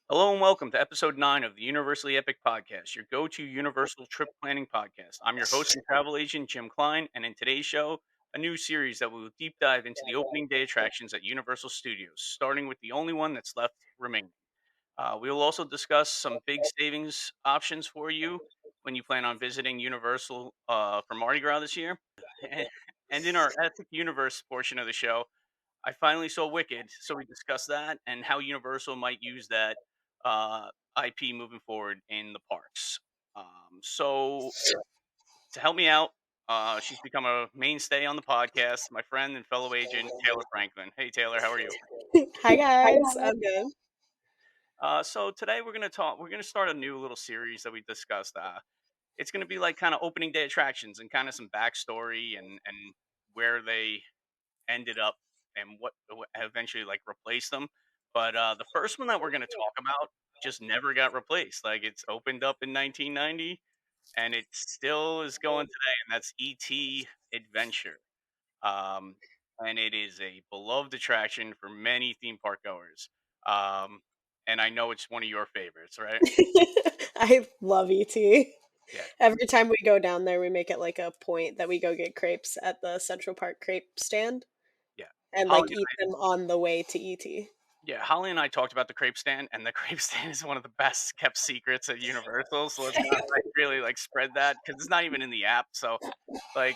Hello and welcome to episode 9 of the Universally Epic Podcast, your go to Universal trip planning podcast. I'm your host and travel agent, Jim Klein, and in today's show, a new series that will deep dive into the opening day attractions at Universal Studios, starting with the only one that's left remaining. We will also discuss some big savings options for you when you plan on visiting Universal for Mardi Gras this year. And in our Epic Universe portion of the show, I finally saw Wicked, so we discussed that and how Universal might use that IP moving forward in the parks. So to help me out, she's become a mainstay on the podcast. My friend and fellow agent Taylor Franklin. Hey Taylor, how are you? Hi guys, I'm good. So today we're gonna talk. We're gonna start a new little series that we discussed. It's gonna be like kind of opening day attractions and kind of some backstory and where they ended up and what eventually like replaced them. But the first one that we're going to talk about just never got replaced. Like it's opened up in 1990 and it still is going today, and that's ET Adventure. Um, and it is a beloved attraction for many theme park goers. Um, and I know it's one of your favorites, right? I love ET. Yeah, Every time we go down there, we make it like a point that we go get crepes at the Central Park crepe stand yeah. and Holly like eat them on the way to ET. Yeah, Holly and I talked about the crepe stand, and the crepe stand is one of the best kept secrets at Universal. So let's not like really like spread that because it's not even in the app. So like,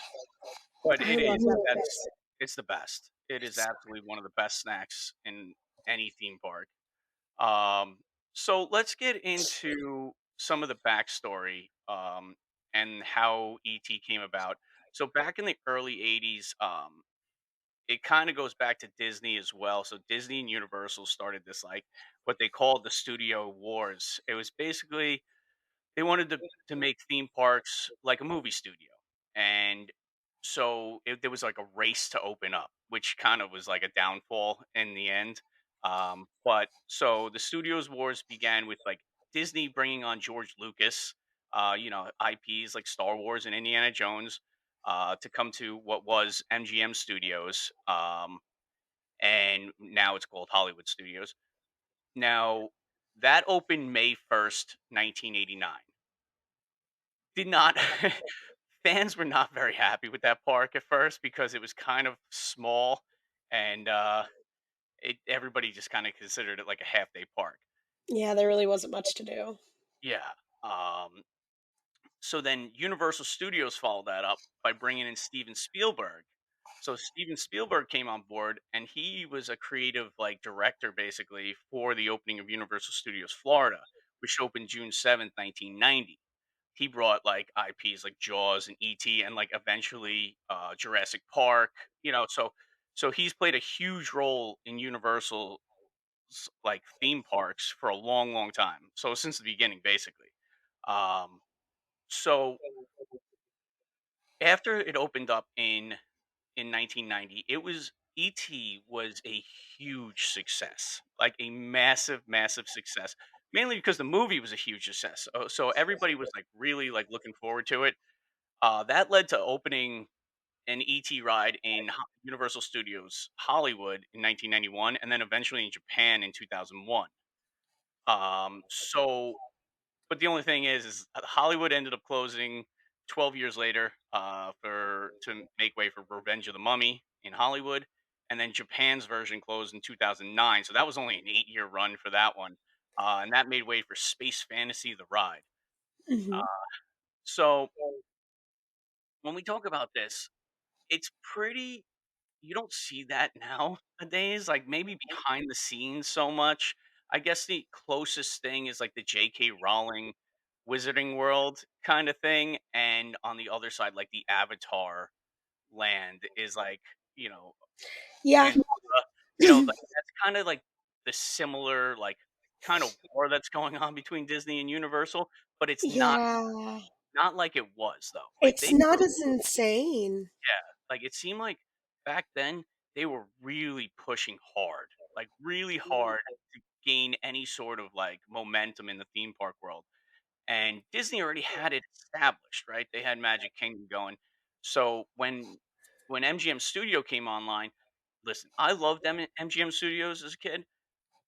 but I it love is. that That's place. it's the best. It is absolutely one of the best snacks in any theme park. Um, so let's get into some of the backstory and how ET came about. So back in the early '80s, it kind of goes back to Disney as well. So Disney and Universal started this like what they called the studio wars. It was basically they wanted to make theme parks like a movie studio. And so there was like a race to open up, which kind of was like a downfall in the end. But so the studios wars began with like Disney bringing on George Lucas, IPs like Star Wars and Indiana Jones, to come to what was MGM Studios, and now it's called Hollywood Studios. Now that opened May 1st, 1989. Did not fans were not very happy with that park at first because it was kind of small and everybody just kind of considered it like a half day park. Yeah, there really wasn't much to do. Yeah. So then Universal Studios followed that up by bringing in Steven Spielberg. So Steven Spielberg came on board and he was a creative like director basically for the opening of Universal Studios Florida, which opened June 7th, 1990. He brought like IPs like Jaws and ET and like eventually Jurassic Park, so he's played a huge role in Universal's like theme parks for a long, long time. So since the beginning, basically. Um, so after it opened up in 1990, it was ET was a huge success, like a massive, massive success. Mainly because the movie was a huge success, so everybody was like really like looking forward to it. That led to opening an ET ride in Universal Studios Hollywood in 1991, and then eventually in Japan in 2001. So, but the only thing is Hollywood ended up closing 12 years later for to make way for Revenge of the Mummy in Hollywood, and then Japan's version closed in 2009. So that was only an 8-year run for that one, and that made way for Space Fantasy: The Ride. Uh, Hmm. so when we talk about this, it's pretty you don't see that nowadays, like, maybe behind the scenes so much. I guess the closest thing is, like, the J.K. Rowling Wizarding World kinda thing, and on the other side, like, the Avatar land is, like, you know, Yeah. Pandora, like, that's kinda like the similar, like, kind of war that's going on between Disney and Universal, but it's Yeah. not like it was, though. Like, It's not as insane. yeah, like, it seemed like back then, they were really pushing hard, like, really hard to gain any sort of, like, momentum in the theme park world, and Disney already had it established, right? They had Magic Kingdom going. So when MGM Studio came online, listen, I loved MGM Studios as a kid,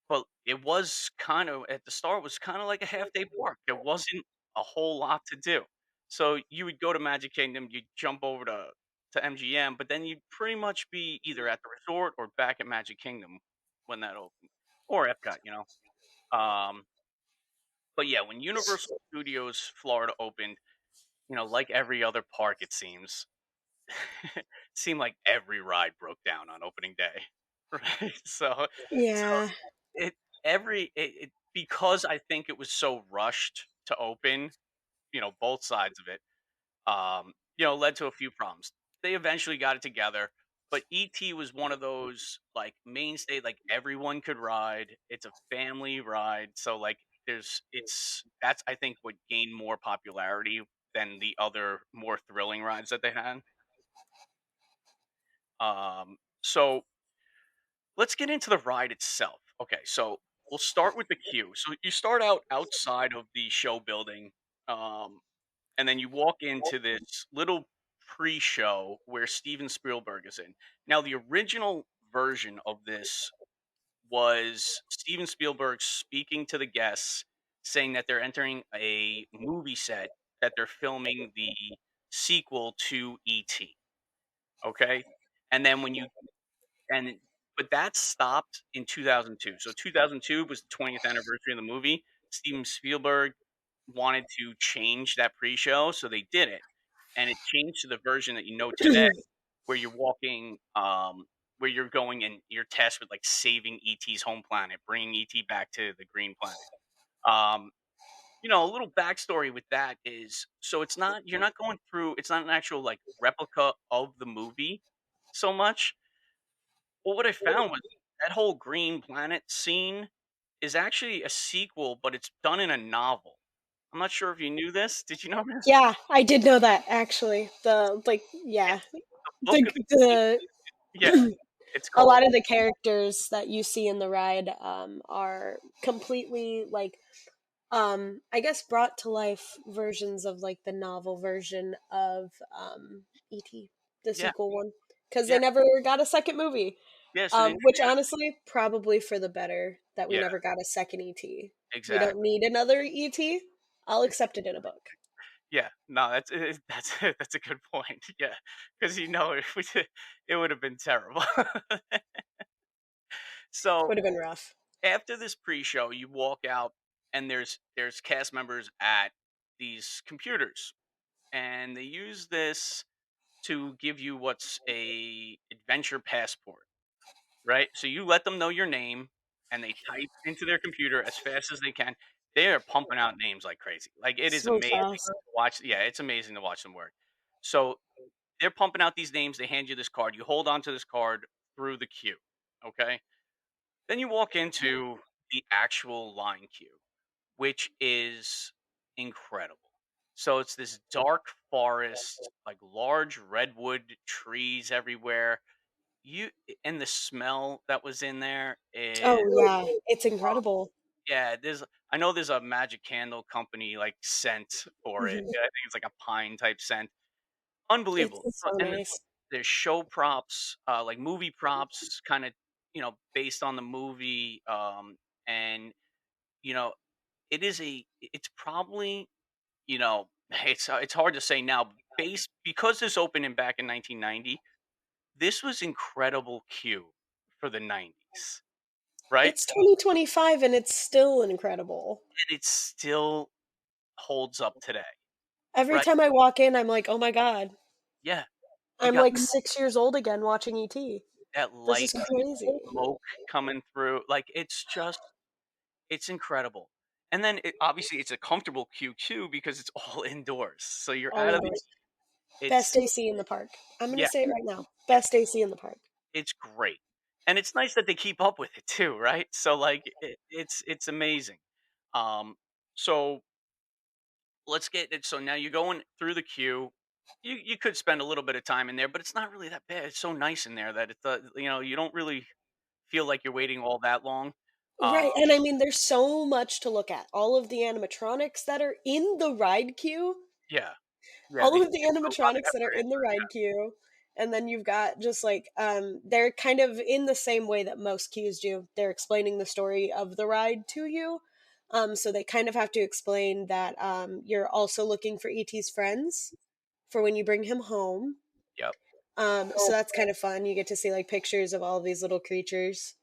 Well, it was kind of at the start was kinda like a half-day park. There wasn't a whole lot to do. So, you would go to Magic Kingdom, you'd jump over to MGM, but then you'd pretty much be either at the resort or back at Magic Kingdom when that opened, or Epcot, you know? Um, but yeah, when Universal Studios Florida opened, like every other park, it seems, seemed like every ride broke down on opening day, right? So Yeah. it because I think it was so rushed to open, both sides of it, led to a few problems. They eventually got it together, but ET was one of those like mainstay, like everyone could ride. It's a family ride, so like that's I think what gained more popularity than the other more thrilling rides that they had. So let's get into the ride itself. Okay, so we'll start with the queue. So you start out outside of the show building, um, and then you walk into this little pre-show where Steven Spielberg is in. Now, the original version of this was Steven Spielberg speaking to the guests, saying that they're entering a movie set that they're filming the sequel to E.T. Okay, and then when you and but that stopped in 2002. So 2002 was the 20th anniversary of the movie. Steven Spielberg wanted to change that pre-show, so they did it, and it changed to the version that you know today, where you're walking, where you're going and you're tasked with like saving ET's home planet, bringing ET back to the green planet. Um, a little backstory with that is so it's not you're not going through. It's not an actual like replica of the movie so much. Well, what I found was that whole green planet scene is actually a sequel, but it's done in a novel. I'm not sure if you knew this. Did you know this? Yeah, I did know that actually. The like Yeah, yeah, the book of the game. the Yeah, it's a called lot of the characters that you see in the ride are completely like I guess brought to life versions of like the novel version of ET, the yeah, sequel one, because yeah, they never got a second movie. yeah. So they Which never got honestly, probably for the better that we yeah, never got a second ET. We don't exactly. need another ET. I'll accept it in a book. Yeah, no, that's that's a good point. Yeah, because it would have been terrible. So Would have been rough. after this pre-show, you walk out and there's cast members at these computers, and they use this to give you what's a adventure passport, right? So you let them know your name and they type into their computer as fast as they can. They are pumping out names like crazy. Like it is So amazing fast. to watch. Yeah, it's amazing to watch them work. So they're pumping out these names. They hand you this card. You hold on to this card through the queue. Okay. Then you walk into the actual line queue, which is incredible. So it's this dark forest, like large redwood trees everywhere. And the smell that was in there Oh is yeah, it's oh, incredible. yeah, I know there's a magic candle company like scent for it. Mhm. Yeah, I think it's like a pine type scent. It's Unbelievable. it's so And nice. there's show props, like movie props kind of, based on the movie and you know, it's probably, it's hard to say now, based because this opened in back in 1990, this was incredible Q for the 90s, right? It's 2025 and it's still incredible. And it still holds up today, Every right? time I walk in, I'm like, "Oh my god, Yeah. You I'm got like 6 years old again watching ET. that This is light crazy." smoke coming through, like, it's incredible. And then obviously it's a comfortable queue too because it's all indoors. So you're All out of indoors. it's Best AC in the park. I'm gonna yeah, say it right now. Best AC in the park. it's great. And it's nice that they keep up with it too, right? So like it's amazing. Um so let's get it. So now you're going through the queue. You could spend a little bit of time in there, but it's not really that bad. It's so nice in there that you don't really feel like you're waiting all that long. Um Right, and I mean, there's so much to look at. All of the animatronics that are in the ride queue, yeah. Yeah, all the of the robot animatronics that are separator. in the ride queue. and then you've got just like they're kind of in the same way that most queues do. They're explaining the story of the ride to you. So they kind of have to explain that you're also looking for ET's friends for when you bring him home. Yep. So that's kind of fun. You get to see like pictures of all these little creatures.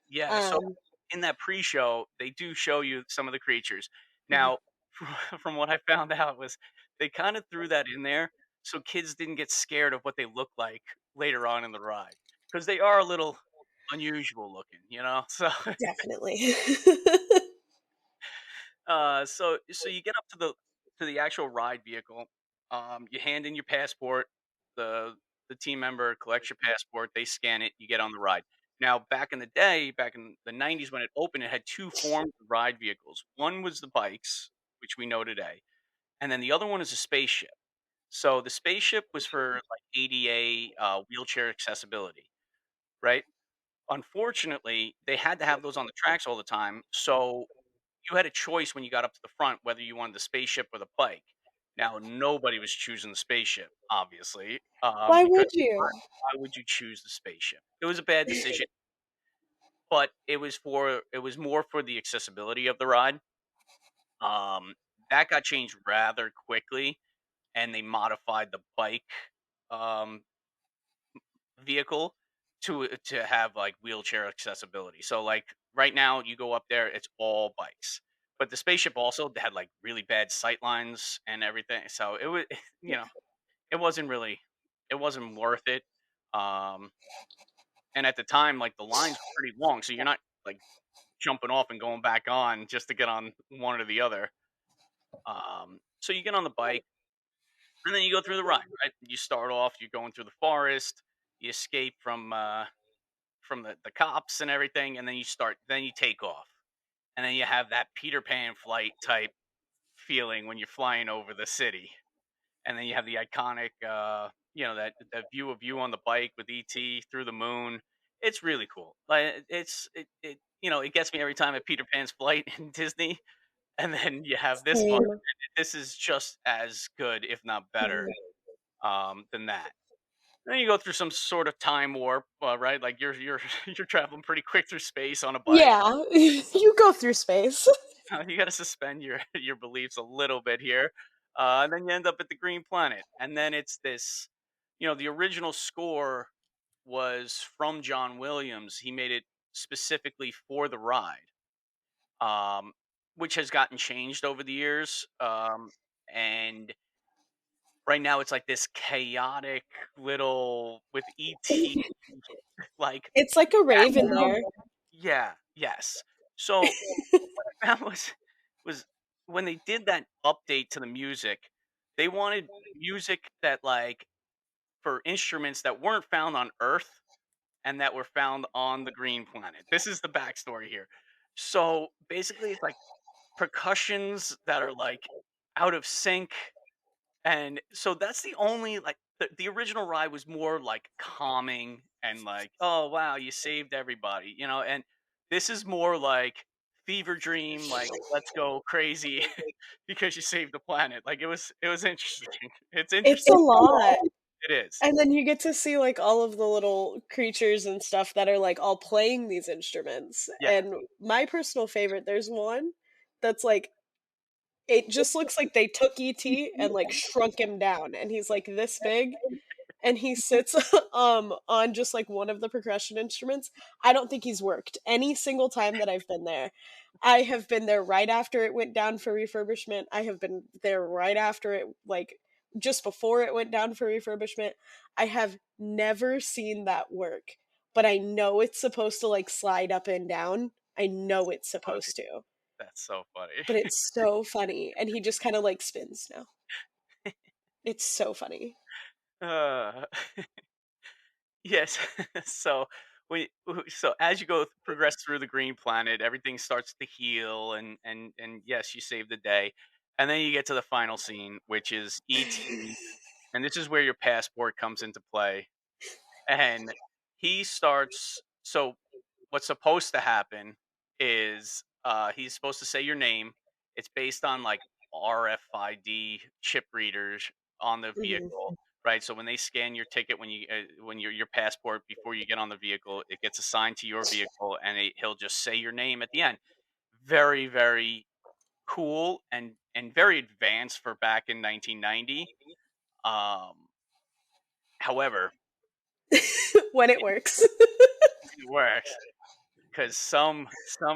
Yeah, so Um, in that pre-show, they do show you some of the creatures. mhm. Now, from what I found out was they kinda threw that in there so kids didn't get scared of what they look like later on in the ride, because they are a little unusual looking, you know? So Definitely. so you get up to the actual ride vehicle. You hand in your passport. The the team member collects your passport. They scan it. You get on the ride. Now, back in the day, back in the '90s when it opened, it had two forms of ride vehicles. One was the bikes, which we know today, and then the other one is a spaceship. So the spaceship was for like ADA wheelchair accessibility, right? Unfortunately, they had to have those on the tracks all the time. So you had a choice when you got up to the front whether you wanted the spaceship or the bike. Now, nobody was choosing the spaceship, obviously, Why because would you? why would you choose the spaceship? It was a bad decision, but it was more for the accessibility of the ride. Um, that got changed rather quickly, and they modified the bike um, vehicle to have like wheelchair accessibility. So like right now you go up there, it's all bikes. But the spaceship also had like really bad sight lines and everything. So it was you know, it wasn't really it wasn't worth it. Um and at the time like the lines were pretty long, so you're not like jumping off and going back on just to get on one or the other. So you get on the bike and then you go through the ride, right? You start off, you're going through the forest, you escape from the cops and everything, and then you take off. And then you have that Peter Pan flight type feeling when you're flying over the city. And then you have the iconic that view of you on the bike with ET through the moon. It's really cool. Like it gets me every time at Peter Pan's flight in Disney. And then you have this one. Same. This is just as good, if not better, Mhm. than that. Then you go through some sort of time warp, right? Like you're you're traveling pretty quick through space on a bike. Yeah, you go through space. You got to suspend your your beliefs a little bit here, and then you end up at the Green Planet, and then it's this. The original score was from John Williams. He made it specifically for the ride, um, which has gotten changed over the years. And right now, it's like this chaotic little with ET like It's like a rave in background. there. Yeah, yes. So that was when they did that update to the music, they wanted music that like for instruments that weren't found on Earth and that were found on the green planet. This is the backstory here. So basically it's like percussions that are like out of sync, and so that's the only like the original ride was more like calming and like, oh wow, you saved everybody, and this is more like fever dream, like let's go crazy because you saved the planet. Like it was interesting. It's It's interesting. a lot. It is. And then you get to see, like, all of the little creatures and stuff that are, like, all playing these instruments, Yeah. and my personal favorite, there's one that's, like it just looks like they took ET and, like, shrunk him down, and he's, like, this big, and he sits, on just, like, one of the percussion instruments. I don't think he's worked any single time that I've been there. I have been there right after it went down for refurbishment. I have been there right after it, like, just before it went down for refurbishment. I have never seen that work, but I know it's supposed to, like, slide up and down. I know it's Funny. supposed to, That's so funny. but it's so funny, and he just kinda, like, spins now. It's so funny. uh, yes. so so as you progress through the green planet, everything starts to heal, and yes, you save the day, and then you get to the final scene, which is ET, and this is where your passport comes into play. And he starts. So what's supposed to happen is he's supposed to say your name. It's based on like RFID chip readers on the Mhm. vehicle, right? So when they scan your ticket when your passport before you get on the vehicle, it gets assigned to your vehicle, and he'll just say your name at the end. Very, very cool and very advanced for back in 1990. Um, however, When it works. it works because some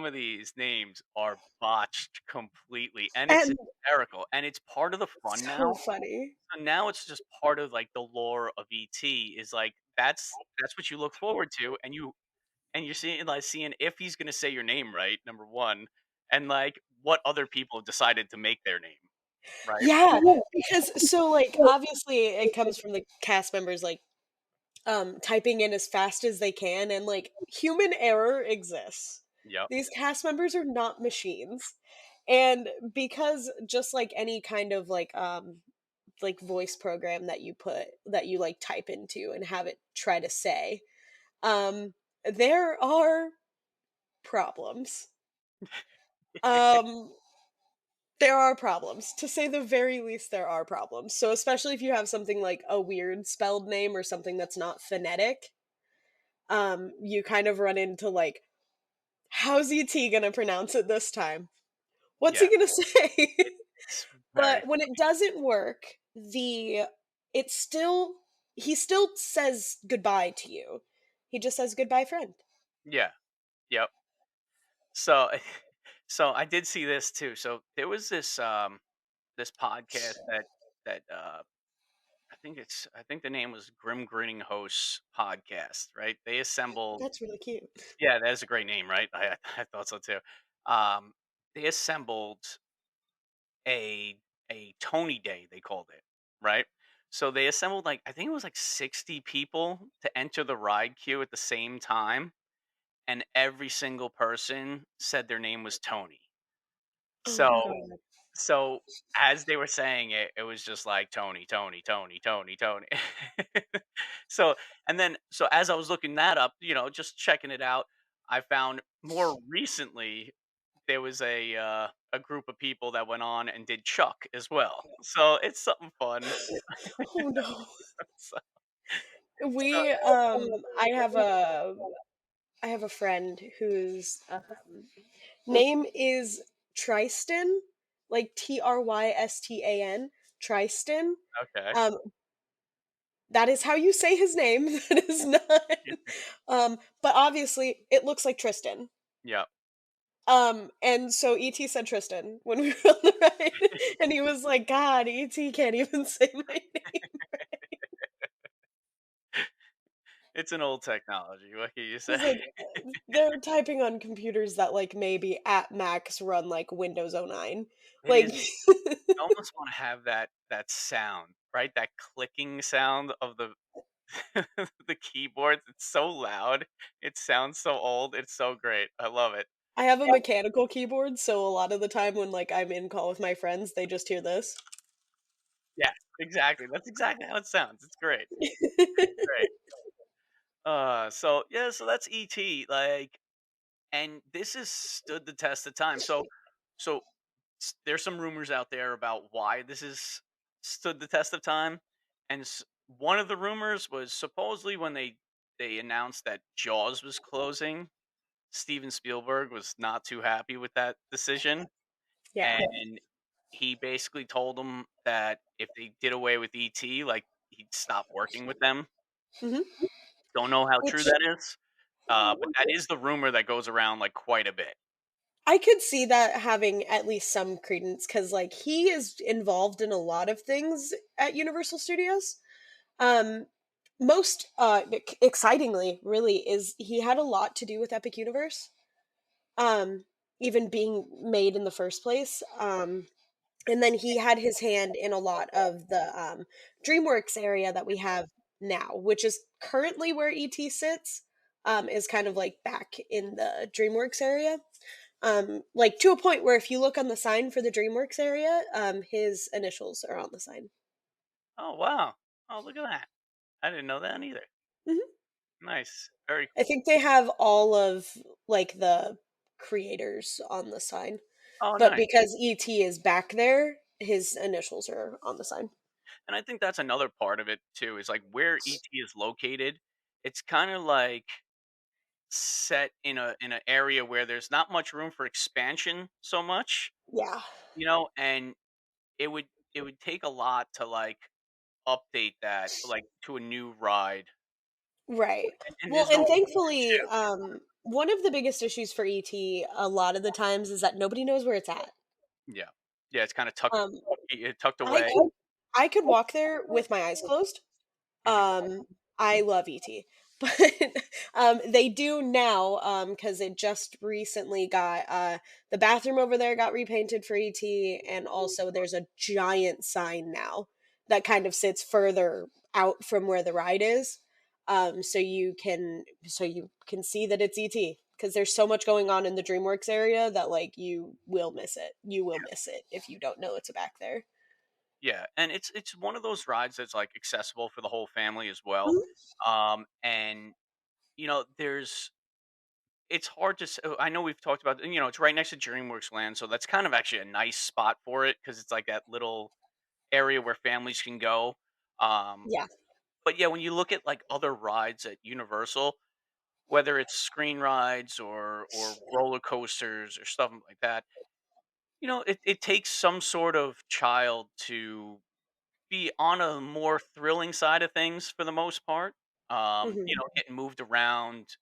of these names are botched completely, and it's And hysterical, and it's part of the fun so now. funny. So now it's just part of like the lore of ET is like that's what you look forward to, and you're seeing if he's gonna say your name right, number one, and like what other people have decided to make their name, right? Yeah, because so, like, obviously it comes from the cast members, like, typing in as fast as they can, and, like, human error exists. Yep. These cast members are not machines, and because just like any kind of, like, voice program that you, like, type into and have it try to say, there are problems. Um There are problems. To say the very least, there are problems. So, especially if you have something like a weird spelled name or something that's not phonetic, you kind of run into like, how's ET gonna pronounce it this time? What's Yeah. he gonna say? It's very But when it doesn't work, the it's still he still says goodbye to you. He just says goodbye, friend. yeah. Yep. So so I did see this too. So there was this podcast that I think the name was Grim Grinning Hosts Podcast, right? They assembled That's really cute. yeah, that is a great name, right? I thought so too. Um, they assembled a Tony Day, they called it, right? So they assembled like I think it was like 60 people to enter the ride queue at the same time, and every single person said their name was Tony. Oh my So god. so as they were saying it, it was just like Tony, Tony, Tony, Tony, Tony. So and then so as I was looking that up, just checking it out, I found more recently there was a group of people that went on and did Chuck as well. So it's something fun. Oh no. So, so I have a friend whose name is Tristan, like Trystan, Tristan. okay. Um, that is how you say his name. That is not. But obviously, it looks like Tristan. Yeah. And so ET said Tristan when we were on the ride, and he was like, "God, ET can't even say my name." It's an old technology. What can you say? He's like, they're typing on computers that like maybe at max run like Windows '09. It Like is you almost want to have that sound, right? That clicking sound of the the keyboards. It's so loud. It sounds so old. It's so great. I love it. I have a mechanical keyboard, so a lot of the time when like I'm in call with my friends, they just hear this. Yeah, exactly. That's exactly how it sounds. It's great. Great. So yeah, so that's ET. Like, and this has stood the test of time. So there's some rumors out there about why this has stood the test of time, and one of the rumors was supposedly when they announced that Jaws was closing, Steven Spielberg was not too happy with that decision, Yeah. and he basically told them that if they did away with ET, like he'd stop working with them. Hmm. Don't know how true Which that is, but that is the rumor that goes around like quite a bit. I could see that having at least some credence because like he is involved in a lot of things at Universal Studios. Um, most excitingly, really, is he had a lot to do with Epic Universe. Um, even being made in the first place. And then he had his hand in a lot of the DreamWorks area that we have now, which is currently where ET sits. Is kind of like back in the DreamWorks area. Like to a point where if you look on the sign for the DreamWorks area, his initials are on the sign. Oh wow! Oh look at that! I didn't know that either. Hmm. Nice, very I cool. think they have all of like the creators on the sign, Oh but nice. because ET is back there, his initials are on the sign. And I think that's another part of it too, is like where ET is located. It's kind of like set in an area where there's not much room for expansion so much, Yeah. and it would take a lot to like update that like to a new ride. Right. And Well, there's no and room thankfully, to. one of the biggest issues for ET a lot of the times is that nobody knows where it's at. Yeah. Yeah, it's kinda Um, tucked I away. could I could walk there with my eyes closed. Mhm. I love ET, but they do now because it just recently got the bathroom over there got repainted for ET, and also there's a giant sign now that kind of sits further out from where the ride is, so you can see that it's ET because there's so much going on in the DreamWorks area that like you will miss it. You will miss it if you don't know it's back there. Yeah, and it's one of those rides that's, like, accessible for the whole family as well. Mhm. And, there's it's hard to I know we've talked about it's right next to DreamWorks Land, so that's kind of actually a nice spot for it because it's like that little area where families can go. Um, Yeah. but yeah, when you look at, like, other rides at Universal, whether it's screen rides or roller coasters or stuff like that, it takes some sort of child to be on a more thrilling side of things for the most part. Mhm. Getting moved around,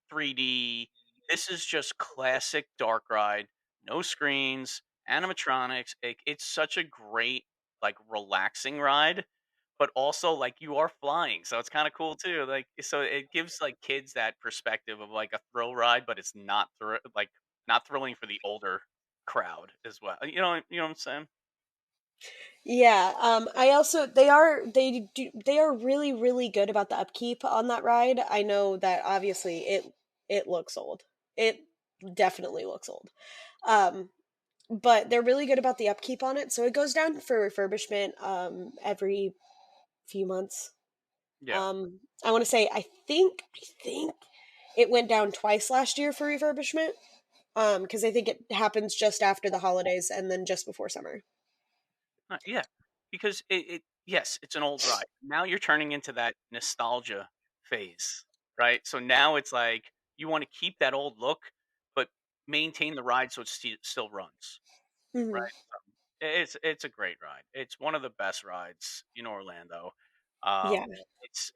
3D. This is just classic dark ride, no screens, animatronics. It's such a great, like, relaxing ride, but also like you are flying, so it's kind of cool too. Like, so it gives like kids that perspective of like a thrill ride, but it's not thrilling for the older crowd as well. You know what I'm saying? Yeah, I also they are really really good about the upkeep on that ride. I know that obviously it looks old. It definitely looks old. Um, but they're really good about the upkeep on it. So it goes down for refurbishment every few months. Yeah. I want to say I think it went down twice last year for refurbishment. Because I think it happens just after the holidays and then just before summer. Yeah, because yes, it's an old ride. Now you're turning into that nostalgia phase, right? So now it's like you want to keep that old look, but maintain the ride so it still runs, Mhm. right? It's a great ride. It's one of the best rides in Orlando. Yeah.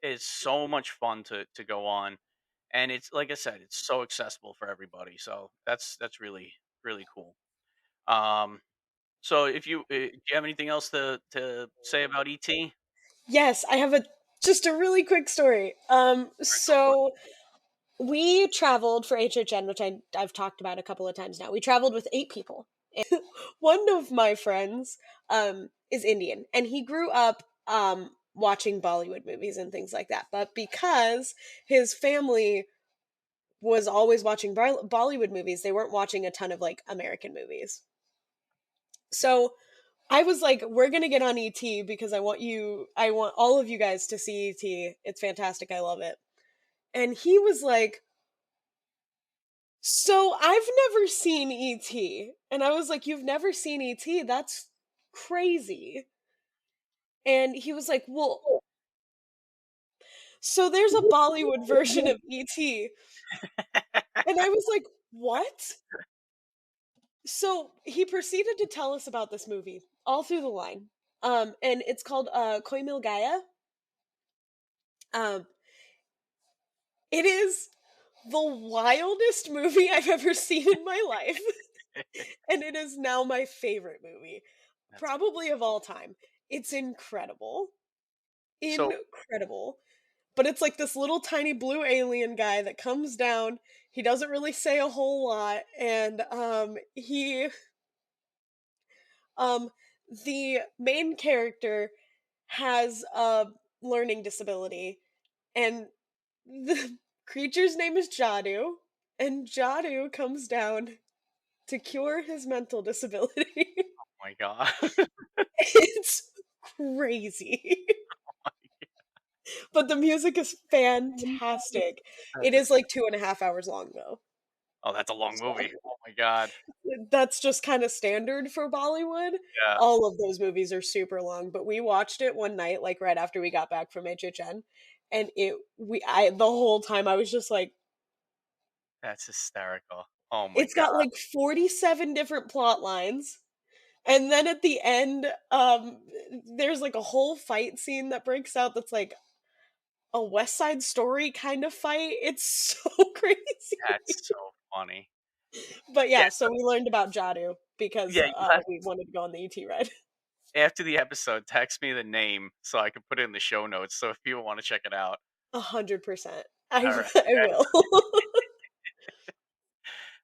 It's so much fun to go on, and it's like I said, it's so accessible for everybody. So that's really really cool. Um, so if do you have anything else to say about ET? Yes, I have a just a really quick story. Alright, go for it. So we traveled for HHN, which I've talked about a couple of times now. We traveled with 8 people. One of my friends is Indian, and he grew up watching Bollywood movies and things like that. But because his family was always watching Bollywood movies, they weren't watching a ton of like American movies. So I was like, we're gonna get on ET because I want all of you guys to see ET. It's fantastic. I love it. And he was like, so I've never seen ET. And I was like, you've never seen ET? That's crazy. And he was like, well, so there's a Bollywood version of ET. And I was like, what? So he proceeded to tell us about this movie all through the line. And it's called Koi Mil Gaya. Um, it is the wildest movie I've ever seen in my life, and it is now my favorite movie, That's probably of all time. It's incredible. so Incredible. But it's like this little tiny blue alien guy that comes down. He doesn't really say a whole lot, and he um the main character has a learning disability, and the creature's name is Jadu, and Jadu comes down to cure his mental disability. oh my god. It's crazy. But the music is fantastic. It That's a is like 2.5 hours long though. oh, that's a long So movie. Oh my god. that's just kinda standard for Bollywood. Yeah, All of those movies are super long, but we watched it one night, like, right after we got back from HHN, and the whole time I was just like, that's hysterical. Oh my it's got, god. like, 47 different plot lines, and then at the end, there's, like, a whole fight scene that breaks out that's like a West Side Story kind of fight. It's so crazy. That's so funny. But Yeah, yeah, so we learned about Jadu because, yeah, you have we wanted to go on the ET ride. after the episode, text me the name so I can put it in the show notes, so if people wanna check it out. 100%. I Alright, I will.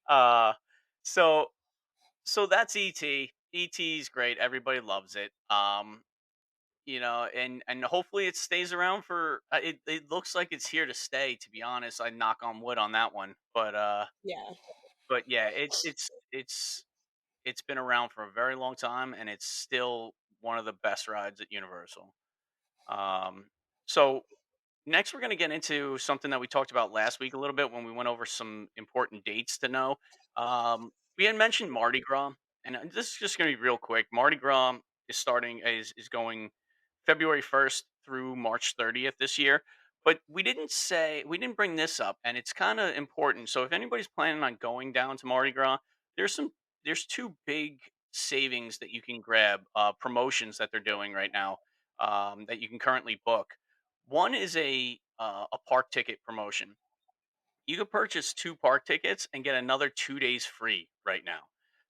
uh, so that's ET. ET's great, everybody loves it, and hopefully it stays around for it looks like it's here to stay, to be honest, I knock on wood on that one, Yeah. but yeah, it's been around for a very long time, and it's still one of the best rides at Universal. Um, so next, we're going to get into something that we talked about last week a little bit when we went over some important dates to know. We had mentioned Mardi Gras, and this is just going to be real quick. Mardi Gras is going February 1st through March 30th this year. But we didn't bring this up, and it's kind of important. So if anybody's planning on going down to Mardi Gras, there's some there's two big savings that you can grab, promotions that they're doing right now, that you can currently book. One is a park ticket promotion. You could purchase 2 park tickets and get another 2 days free right now.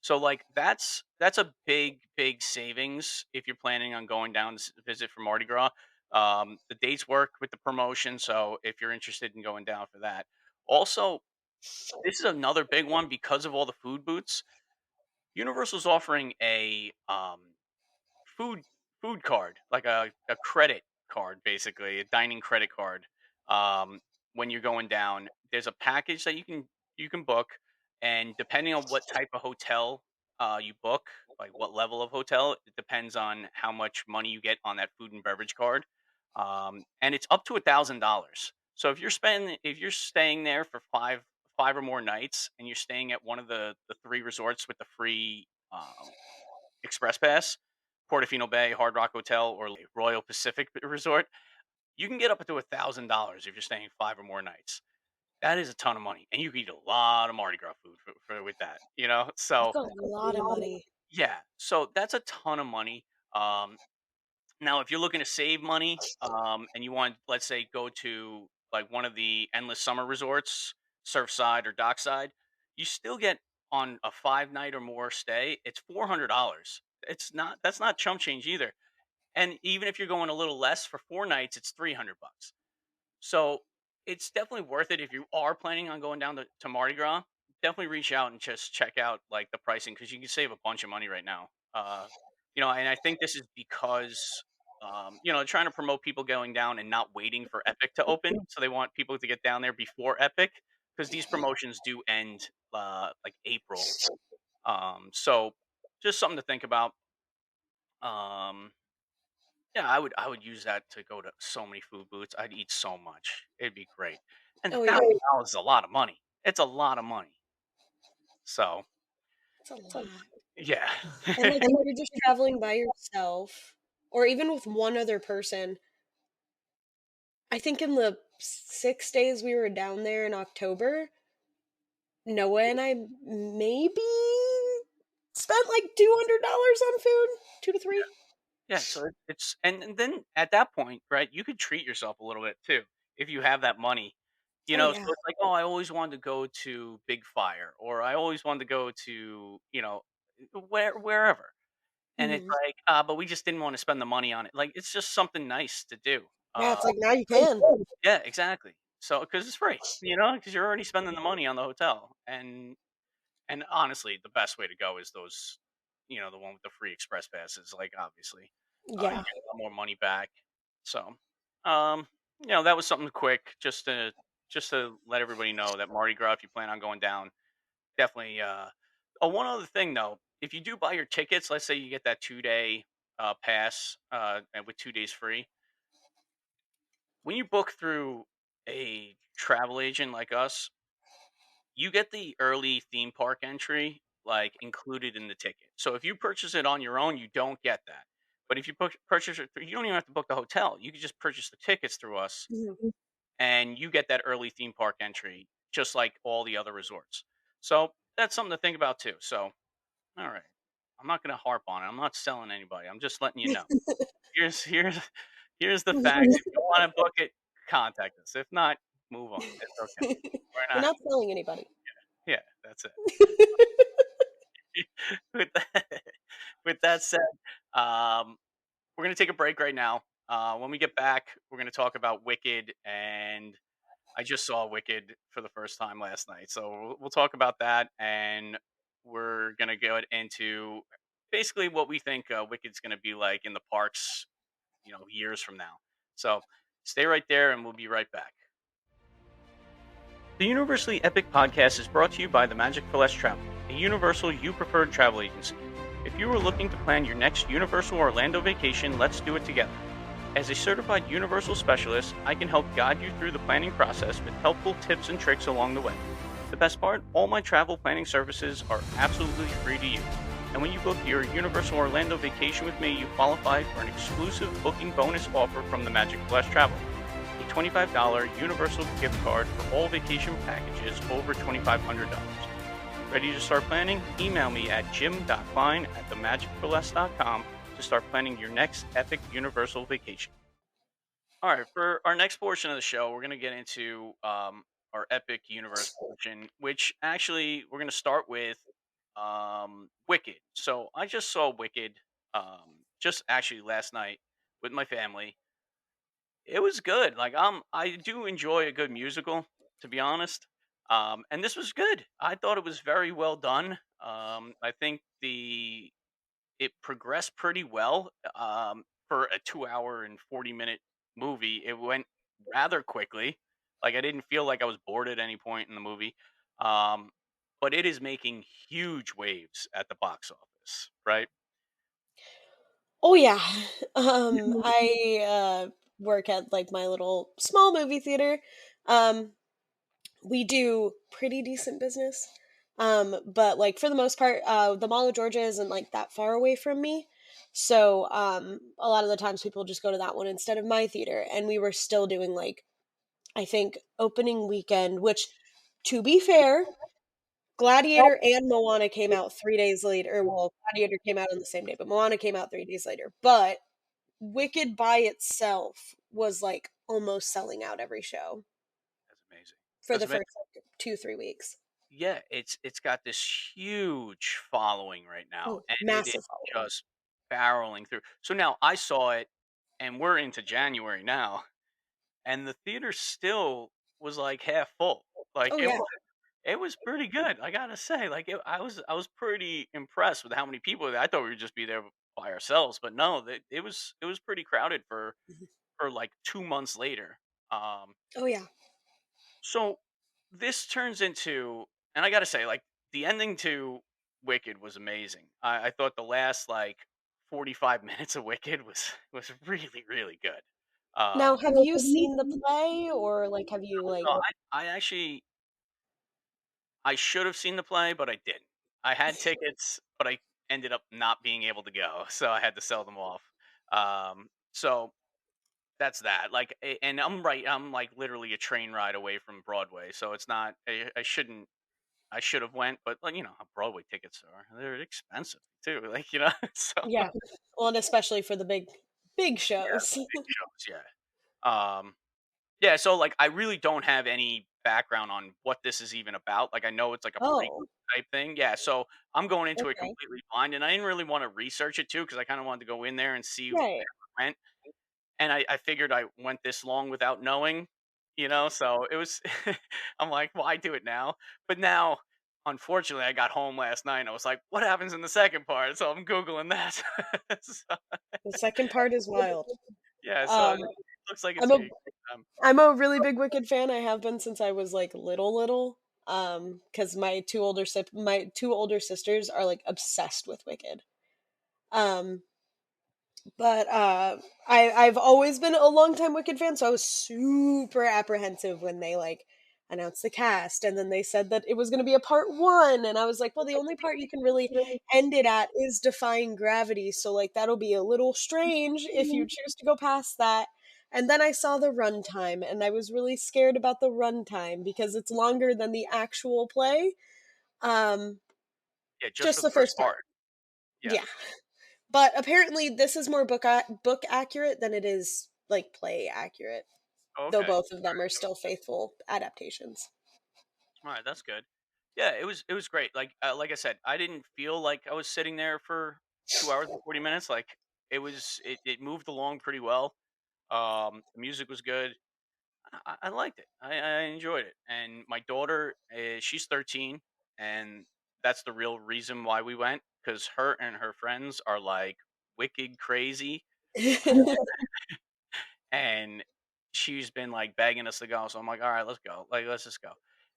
So, like, that's a big savings if you're planning on going down to visit for Mardi Gras. The dates work with the promotion, so if you're interested in going down for that. Also, this is another big one because of all the food booths. Universal's offering a food food card, like a credit card, basically a dining credit card. When you're going down, there's a package that you can book, and depending on what type of hotel you book, like what level of hotel, it depends on how much money you get on that food and beverage card. And it's up to $1,000. So if you're staying there for five or more nights, and you're staying at one of the three resorts with the free Express Pass, Portofino Bay, Hard Rock Hotel, or Royal Pacific Resort, you can get up to $1,000 if you're staying 5 or more nights. That is a ton of money, and you can eat a lot of Mardi Gras food with that, you know? So, That's a lot of money. yeah, so that's a ton of money. Um, Now, if you're looking to save money, and you want, let's say, go to like one of the endless summer resorts, Surfside or Dockside, you still get on a 5 night or more stay. It's $400. That's not chump change either. And even if you're going a little less for 4 nights, it's $300. So it's definitely worth it if you are planning on going down to Mardi Gras. Definitely reach out and just check out like the pricing because you can save a bunch of money right now. And I think this is because trying to promote people going down and not waiting for Epic to open. So they want people to get down there before Epic because these promotions do end like April. So just something to think about. Um, yeah, I would use that to go to so many food booths. I'd eat so much. It'd be great. And Oh, yeah. $1,000 is a lot of money. It's a lot of money. So, It's a lot. yeah. And, like, if you're just traveling by yourself or even with one other person, I think in the 6 days we were down there in October, Noah and I maybe spent, like, $200 on food? 2 to 3? Yeah, so it's and then at that point, right, you could treat yourself a little bit too if you have that money. Oh, So yeah. it's like, "Oh, I always wanted to go to Big Fire," or "I always wanted to go to," wherever. And it's Mhm. like, but we just didn't wanna spend the money on it." Like, it's just something nice to do. Yeah, Uh it's like, now you can. Yeah, exactly. So because it's free, because you're already spending the money on the hotel, and honestly, the best way to go is those, the one with the free express passes. Like, obviously, you Yeah. get a lot more money back. So, um, that was something quick just to let everybody know that Mardi Gras, if you plan on going down, definitely. Oh, one other thing though, if you do buy your tickets, let's say you get that 2 day pass, and with 2 days free, when you book through a travel agent like us, you get the early theme park entry, like included in the ticket. So if you purchase it on your own, you don't get that. But if you purchase it, you don't even have to book the hotel. You can just purchase the tickets through us, Mhm. and you get that early theme park entry, just like all the other resorts. So that's something to think about too. So all right, I'm not going to harp on it. I'm not selling anybody. I'm just letting you know. Here's here's the facts. If you want to book it, contact us. If not, move on. It's okay. We're We're not. not selling anybody. Yeah, that's it. with that, with that said, um, we're gonna take a break right now. When we get back, we're gonna talk about Wicked, and I just saw Wicked for the first time last night, so we'll talk about that, and we're gonna go into basically what we think Wicked's gonna be like in the parks, years from now. So stay right there, and we'll be right back. The Universally Epic podcast is brought to you by the Magic for Less Travel, a Universal You Preferred travel agency. If you are looking to plan your next Universal Orlando vacation, let's do it together. As a certified Universal specialist, I can help guide you through the planning process with helpful tips and tricks along the way. The best part, all my travel planning services are absolutely free to use. And when you book your Universal Orlando vacation with me, you qualify for an exclusive booking bonus offer from the Magic for Less Travel, a $25 Universal gift card for all vacation packages over $2,500. Ready to start planning? Email me at jim.klein@themagicforless.com to start planning your next epic Universal vacation. All right, for our next portion of the show, we're going to get into our epic Universal version, which actually we're going to start with Wicked. So I just saw Wicked just actually last night with my family. It was good. Like, I do enjoy a good musical, to be honest. And this was good. I thought it was very well done. I think the it progressed pretty well. For a 2 hour and 40 minute movie, it went rather quickly. Like, I didn't feel like I was bored at any point in the movie. Um, but it is making huge waves at the box office, right? Oh yeah. I work at like my little small movie theater. Um, we do pretty decent business. But like for the most part, the Mall of Georgia isn't like that far away from me. So a lot of the times people just go to that one instead of my theater. And we were still doing like I think opening weekend, which to be fair, Gladiator and Moana came out 3 days later. Or, well, Gladiator came out on the same day, but Moana came out 3 days later. But Wicked by itself was like almost selling out every show That's amazing. for That's the amazing. first like 2 3 weeks. Yeah, it's got this huge following right now, Oh, and it is massive following. just barreling through. So now I saw it, and we're into January now, and the theater still was like half full. Like, Oh yeah. it was pretty good. I gotta say, like, I was pretty impressed with how many people. I thought we would just be there by ourselves, but no, it was pretty crowded Mhm. for like 2 months later. Um, Oh yeah. So this turns into, and I got to say, like, the ending to Wicked was amazing. I thought the last like 45 minutes of Wicked was really really good. Now, Um, have you seen the play or like have you so like I actually I should have seen the play, but I didn't. I had tickets, but I ended up not being able to go, so I had to sell them off. So that's that. Like, and I'm right. I'm like literally a train ride away from Broadway, so it's not. I shouldn't I should have went, but, like, how Broadway tickets are. They're expensive too, like, so yeah. Well, and especially for the big yeah, shows. big shows, yeah. Yeah, so, like, I really don't have any background on what this is even about. Like, I know it's like a prequel Oh, type thing. Yeah, so I'm going into it okay. completely blind, and I didn't really wanna research it too because I kinda wanted to go in there and see how Right. it went. And I figured I went this long without knowing, so it was I'm like, "Why do it now?" But now, unfortunately, I got home last night and I was like, "What happens in the second part?" So I'm Googling that. So The second part is wild. yeah, so Um, it looks like it's I'm a gonna be a great time. I'm a really big Wicked fan. I have been since I was like little. Because my two older sisters are like obsessed with Wicked. Um, but I've always been a longtime Wicked fan, so I was super apprehensive when they like announce the cast, and then they said that it was going to be a part one, and I was like, well, the only part you can really end it at is defying gravity, so like that'll be a little strange if you choose to go past that. And then I saw the runtime, and I was really scared about the runtime because it's longer than the actual play. Um, Yeah, just just for the the first first part. part. Yeah. Yeah. But apparently this is more book accurate than it is like play accurate, though Okay. both of them are still faithful adaptations. Alright, that's good. Yeah, it was great. Like I said, I didn't feel like I was sitting there for 2 hours and 40 minutes, like, it moved along pretty well. The music was good. I liked it. I enjoyed it, and my daughter, she's 13, and that's the real reason why we went, because her and her friends are, like, wicked crazy, and she's been, like, begging us to go, so I'm like, "Alright, let's go. Like, let's just go."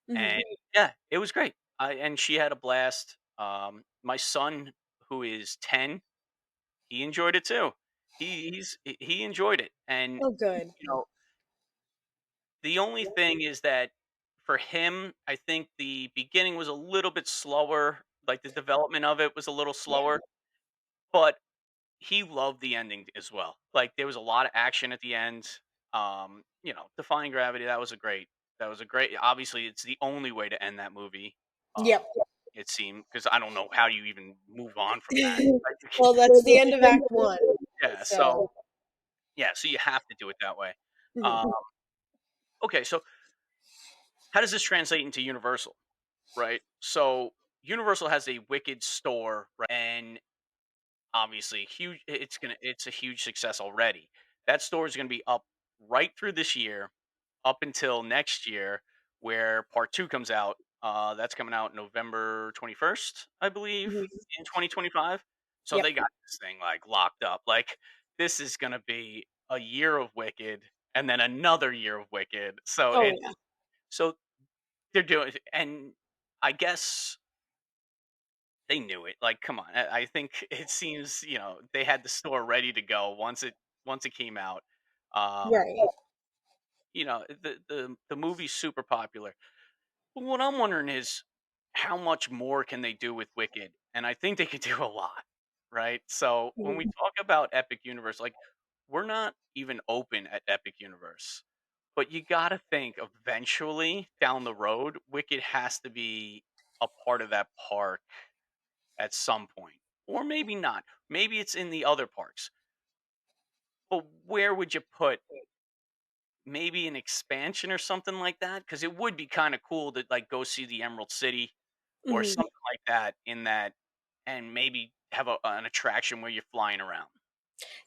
Mhm. And yeah, it was great. And she had a blast. My son, who is 10, he enjoyed it too. He enjoyed it, and Oh, good. you know, the only thing is that for him, I think the beginning was a little bit slower. Like the development of it was a little slower, but he loved the ending as well. Like there was a lot of action at the end. Defying gravity. That was a great. Obviously, it's the only way to end that movie. Um, Yep. it seemed because I don't know how you even move on from that. Like, Well, that's the end of Act 1, yeah. So so yeah. So you have to do it that way. mhm. Um, okay. So how does this translate into Universal? Right. So Universal has a Wicked store, right? And obviously huge. It's a huge success already. That store is going to be up right through this year up until next year, where part two comes out. That's coming out November 21st, I believe, Mhm. in 2025. So Yep. they got this thing like locked up. Like this is gonna be a year of Wicked and then another year of Wicked. Oh, yeah. So they're doing it, and I guess they knew it. Like, come on, I think it seems they had the store ready to go once it came out. Um, Right. the movie's super popular. But what I'm wondering is how much more can they do with Wicked? And I think they could do a lot, right? So when we Mhm. talk about Epic Universe, like we're not even open at Epic Universe. But you got to think eventually down the road, Wicked has to be a part of that park at some point. Or maybe not. Maybe it's in the other parks. But where would you put maybe an expansion or something like that? Because it would be kind of cool to like go see the Emerald City or Mhm. something like that in that, and maybe have an attraction where you're flying around.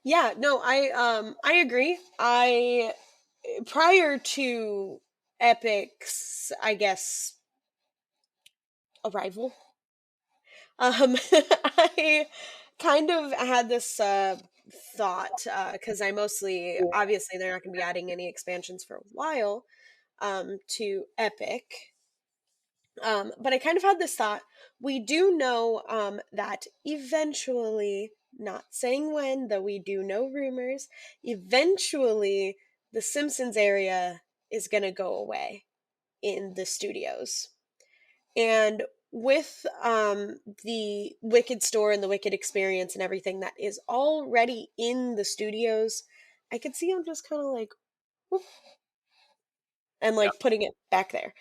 Yeah, no, I agree. I prior to Epic's, I guess, arrival, I kind of had this thought because I mostly, obviously, they're not going to be adding any expansions for a while to Epic. But I kind of had this thought. We do know that eventually, not saying when, though we do know rumors, eventually the Simpsons area is going to go away in the studios. And with the Wicked store and the Wicked experience and everything that is already in the studios, I could see them just kind of like whoop, and Yeah, like putting it back there,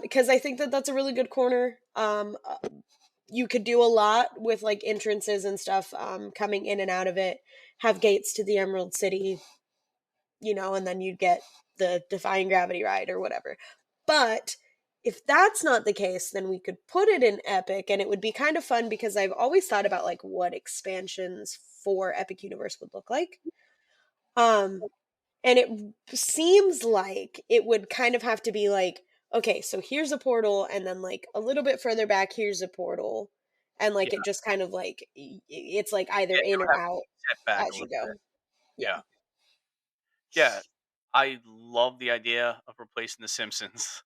because I think that that's a really good corner. You could do a lot with like entrances and stuff, coming in and out of it. Have gates to the Emerald City, and then you'd get the Defying Gravity ride or whatever. But if that's not the case, then we could put it in Epic, and it would be kind of fun because I've always thought about like what expansions for Epic Universe would look like. Um, and it seems like it would kind of have to be like, okay, so here's a portal, and then like a little bit further back, here's a portal. And yeah, like it just kind of like it's like either yeah. It in would or have to out be set back a as you little go. bit. Yeah. Yeah, yeah. I love the idea of replacing The Simpsons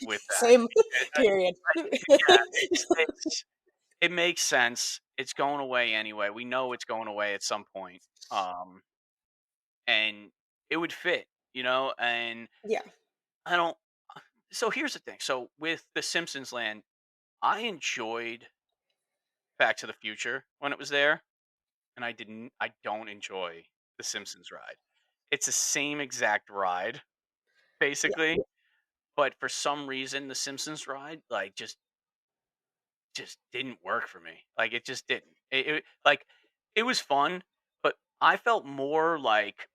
with that. Same It, period. yeah, it makes sense. It's going away anyway. We know it's going away at some point. And it would fit, and Yeah. I don't. So here's the thing. So with the Simpsons Land, I enjoyed Back to the Future when it was there, and I don't enjoy the Simpsons ride. It's the same exact ride, Yeah. basically, but for some reason, the Simpsons ride, like, just didn't work for me. Like, it just didn't. It was fun, but I felt more like,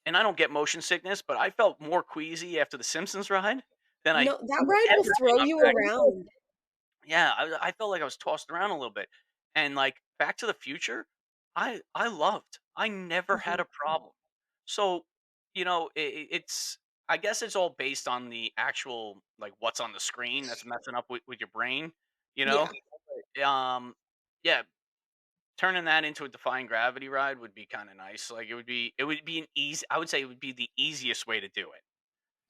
and I don't get motion sickness, but I felt more queasy after the Simpsons ride than I No, that ride will ever throw did on you Back. around. Yeah, I felt like I was tossed around a little bit, and, like, Back to the Future, I loved. I never had Mhm. a problem. So, it's, I guess it's all based on the actual, like, what's on the screen that's messing up with your brain, you know? Yeah. Um, yeah, turning that into a defying gravity ride would be kinda nice. Like, it would be an easy, I would say it would be the easiest way to do it,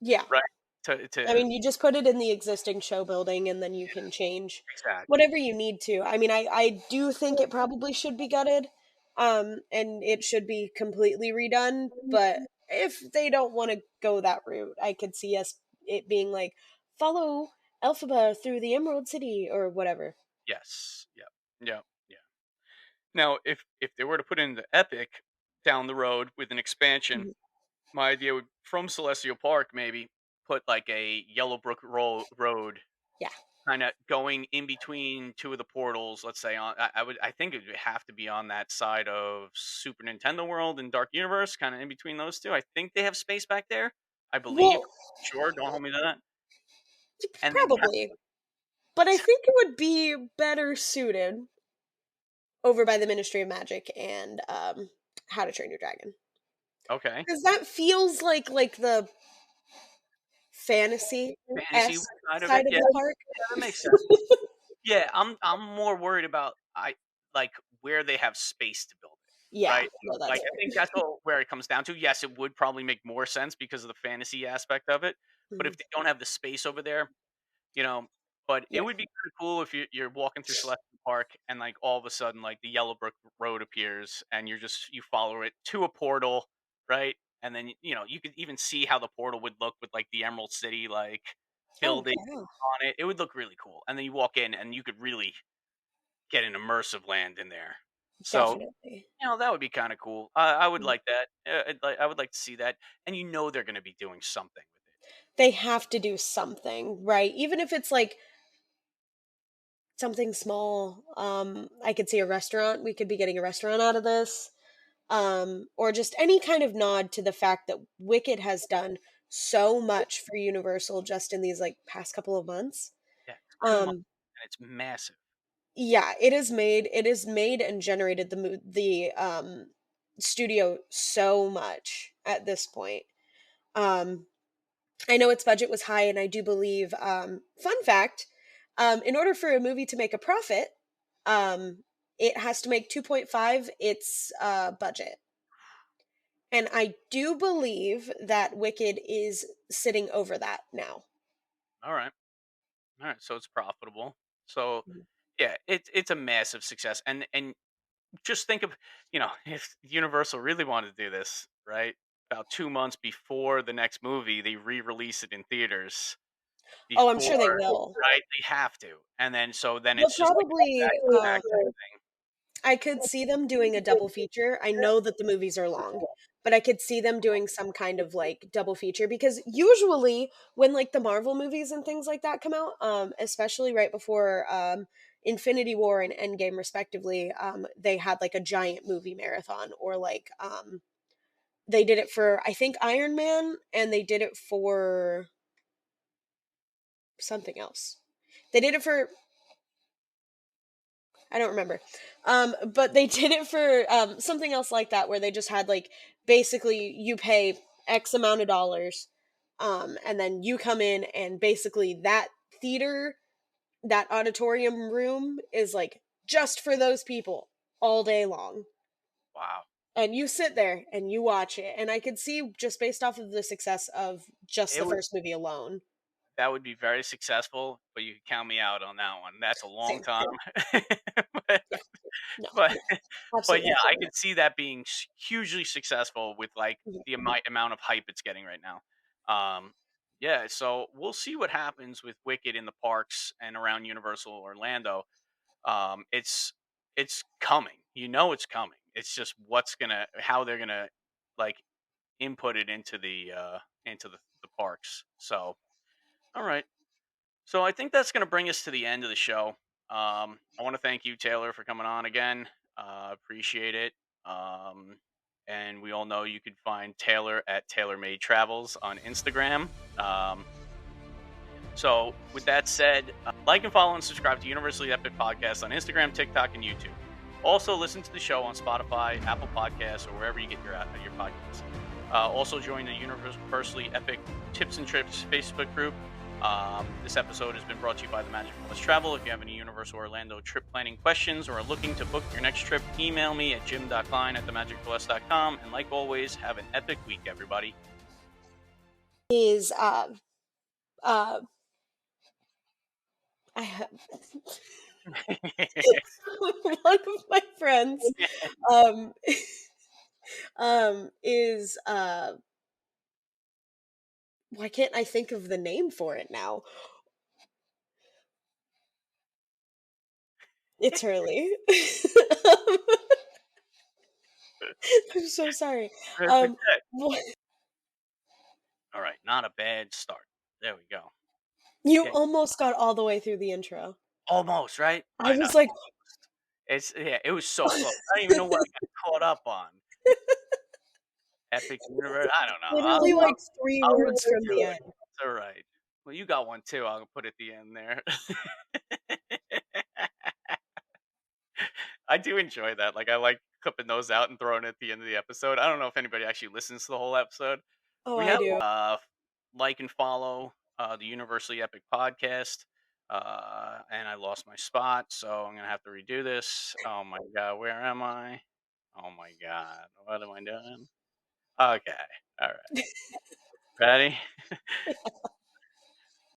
Yeah. right? To I mean, you just put it in the existing show building and then you Yeah, can change exactly. whatever you need to. I mean, I do think it probably should be gutted, and it should be completely redone, but if they don't wanna go that route, I could see us it being like, "Follow Elphaba through the Emerald City," or whatever. Yes. Yep. Yep. Yeah. Now, if they were to put in the Epic down the road with an expansion, Mhm. my idea would, from Celestial Park, maybe put like a Road Yeah. kind of going in between two of the portals. Let's say I think it would have to be on that side of Super Nintendo World and Dark Universe, kind of in between those two. I think they have space back there. I believe. Well, Sure, don't hold me to that. And then probably, but I think it would be better suited over by the Ministry of Magic and, How to Train Your Dragon. okay, 'Cause that feels like the fantasy fantasy-esque side of it, side of yeah, the park. yeah, that makes sense. Yeah, I'm more worried about, like, where they have space to build it, Yeah, right? no, that's Like, I fair. think that's all where it comes down to. Yes, it would probably make more sense because of the fantasy aspect of it, but if Mhm. they don't have the space over there, you know but it Yeah. would be kinda cool if you're walking through Celestial Park and, like, all of a sudden, like, the Yellow Brick Road appears and you follow it to a portal, right? And then, you could even see how the portal would look with, like, the Emerald City, like, Oh, building yeah, on it. It would look really cool, and then you walk in and you could really get an immersive land in there. So, definitely. that would be kinda cool. I would Mhm. like that. I would like to see that, and they're gonna be doing something with it. They have to do something, right? Even if it's, like, something small, I could see a restaurant, we could be getting a restaurant out of this, or just any kind of nod to the fact that Wicked has done so much for Universal just in these, like, past couple of months. Yeah, 2 months, Um, and it's massive. yeah, it has made and generated the studio so much at this point. Um, I know its budget was high, and I do believe, fun fact, in order for a movie to make a profit, it has to make 2.5 its, budget. And I do believe that Wicked is sitting over that now. Alright. Alright, so it's profitable. So, Mhm. yeah, it's a massive success, and just think of, if Universal really wanted to do this, right? About 2 months before the next movie, they re-release it in theaters Oh, I'm before, sure they will. right? They have to, and then They'll it's just like probably, back to back type of thing. I could see them doing a double feature. I know that the movies are long, but I could see them doing some kind of like double feature because usually when like the Marvel movies and things like that come out, especially right before Infinity War and Endgame respectively, they had like a giant movie marathon or like they did it for I think Iron Man and they did it for something else. They did it for I don't remember. But they did it for something else like that, where they just had like basically you pay X amount of dollars, and then you come in, and basically that theater, that auditorium room is like just for those people all day long. Wow. And you sit there and you watch it. And I could see just based off of the success of just It the would first movie alone. That would be very successful, but you can count me out on that one. That's a long Same. time. But Yeah. No. but No. but Absolutely. yeah, I could see that being hugely successful with, like, Mhm. the amount of hype it's getting right now. Um, Yeah, so we'll see what happens with Wicked in the parks and around Universal Orlando. It's coming. You know it's coming. It's just how they're gonna like input it into the parks. So all right. So I think that's gonna bring us to the end of the show. I want to thank you, Taylor, for coming on again. Appreciate it. Um, and we all know you could find Taylor at TaylorMade Travels on Instagram. So, with that said, like and follow and subscribe to Universally Epic Podcast on Instagram, TikTok, and YouTube. Also, listen to the show on Spotify, Apple Podcasts, or wherever you get your podcasts. Also, join the Universally Epic Tips and Trips Facebook group. This episode has been brought to you by the Magic Plus Travel. If you have any Universal Orlando trip planning questions or are looking to book your next trip, email me at jim.klein@themagicplus.com. And like always, have an epic week, everybody. Is uh I have one of my friends um is why can't I think of the name for it now? It's early. Um, I'm so sorry. That's Um, okay. wha- All right, not a bad start. There we go. you Yeah, almost got all the way through the intro. almost, right? I I know. was like, It was so close. I don't even know what I got caught up on. Epic Universe. I don't know. literally like three I'll words listen from to the it. end. It's all right. Well, you got one too. I'll put at the end there. I do enjoy that. Like I like clipping those out and throwing it at the end of the episode. I don't know if anybody actually listens to the whole episode. Oh, We I have do. like and follow the Universally Epic podcast. And I lost my spot, so I'm gonna have to redo this. Oh my god, where am I? Oh my god, what am I doing? Okay, all right, ready?